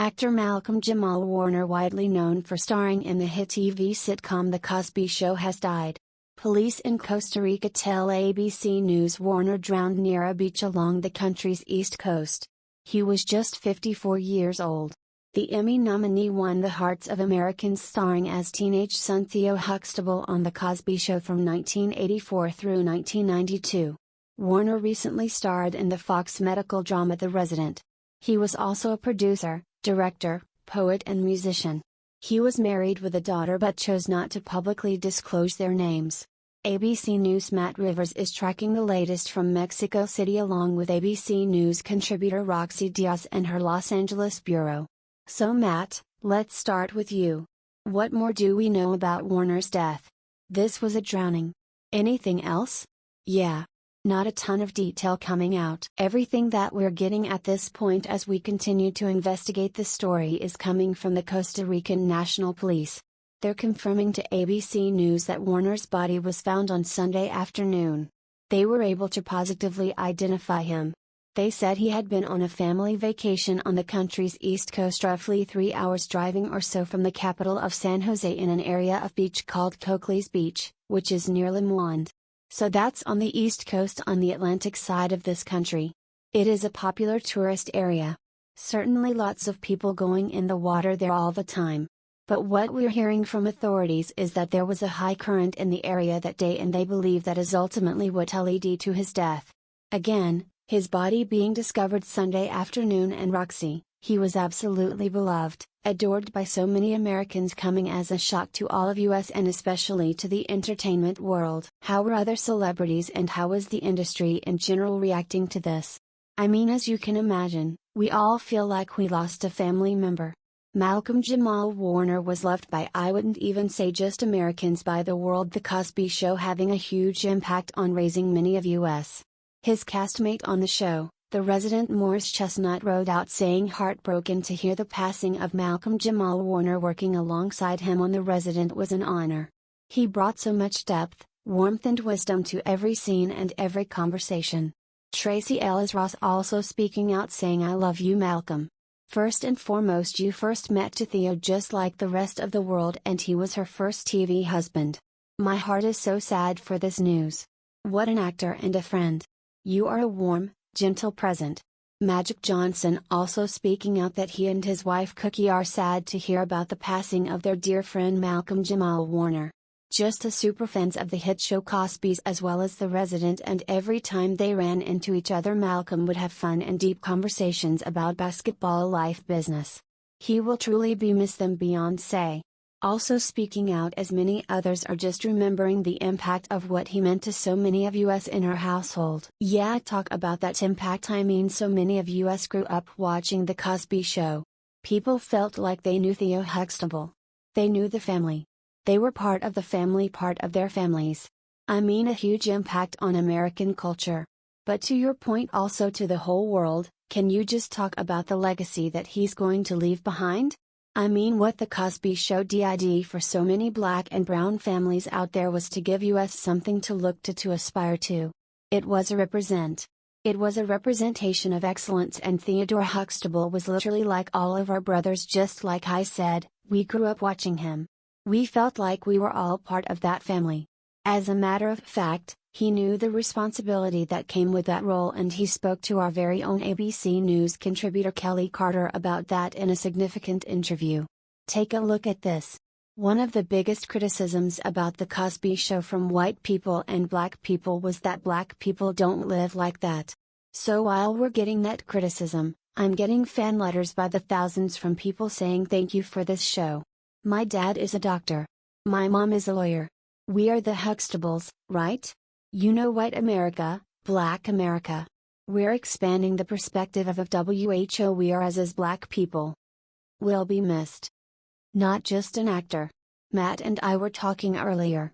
Actor Malcolm-Jamal Warner, widely known for starring in the hit TV sitcom The Cosby Show, has died. Police in Costa Rica tell ABC News Warner drowned near a beach along the country's east coast. He was just 54 years old. The Emmy nominee won the hearts of Americans, starring as teenage son Theo Huxtable on The Cosby Show from 1984 through 1992. Warner recently starred in the Fox medical drama The Resident. He was also a producer, director, poet and musician. He was married with a daughter but chose not to publicly disclose their names. ABC News' Matt Rivers is tracking the latest from Mexico City along with ABC News contributor Roxy Diaz and her Los Angeles bureau. So Matt, let's start with you. What more do we know about Warner's death? This was a drowning. Anything else? Yeah. Not a ton of detail coming out. Everything that we're getting at this point as we continue to investigate the story is coming from the Costa Rican National Police. They're confirming to ABC News that Warner's body was found on Sunday afternoon. They were able to positively identify him. They said he had been on a family vacation on the country's east coast, roughly 3 hours driving or so from the capital of San Jose, in an area of beach called Cocles Beach, which is near Limon. So that's on the east coast on the Atlantic side of this country. It is a popular tourist area. Certainly lots of people going in the water there all the time. But what we're hearing from authorities is that there was a high current in the area that day, and they believe that is ultimately what led to his death. Again, his body being discovered Sunday afternoon, and Roxy, he was absolutely beloved, adored by so many Americans, coming as a shock to all of US and especially to the entertainment world. How were other celebrities and how was the industry in general reacting to this? I mean, as you can imagine, we all feel like we lost a family member. Malcolm-Jamal Warner was loved by, I wouldn't even say just Americans, by the world, The Cosby Show having a huge impact on raising many of US. His castmate on the show, The Resident Morris Chestnut, wrote out saying heartbroken to hear the passing of Malcolm-Jamal Warner. Working alongside him on The Resident was an honor. He brought so much depth, warmth and wisdom to every scene and every conversation. Tracee Ellis Ross also speaking out saying, I love you, Malcolm. First and foremost, you first met to Theo just like the rest of the world, and he was her first TV husband. My heart is so sad for this news. What an actor and a friend. You are a warm, gentle present. Magic Johnson also speaking out that he and his wife Cookie are sad to hear about the passing of their dear friend Malcolm-Jamal Warner. Just as superfans of the hit show Cosby's as well as The Resident, and every time they ran into each other, Malcolm would have fun and deep conversations about basketball, life, business. He will truly be missed, them Beyoncé. Also speaking out, as many others are just remembering the impact of what he meant to so many of us in our household. Yeah, talk about that impact. I mean, so many of us grew up watching The Cosby Show. People felt like they knew Theo Huxtable. They knew the family. They were part of the family, part of their families. I mean, a huge impact on American culture. But to your point, also to the whole world, can you just talk about the legacy that he's going to leave behind? I mean, what The Cosby Show did for so many black and brown families out there was to give us something to look to aspire to. It was a representation of excellence, and Theodore Huxtable was literally like all of our brothers. Just like I said, we grew up watching him. We felt like we were all part of that family. As a matter of fact, he knew the responsibility that came with that role, and he spoke to our very own ABC News contributor Kelly Carter about that in a significant interview. Take a look at this. One of the biggest criticisms about The Cosby Show from white people and black people was that black people don't live like that. So while we're getting that criticism, I'm getting fan letters by the thousands from people saying thank you for this show. My dad is a doctor. My mom is a lawyer. We are the Huxtables, right? You know, white America, black America. We're expanding the perspective of WHO we are as black people. Will be missed. Not just an actor. Matt and I were talking earlier.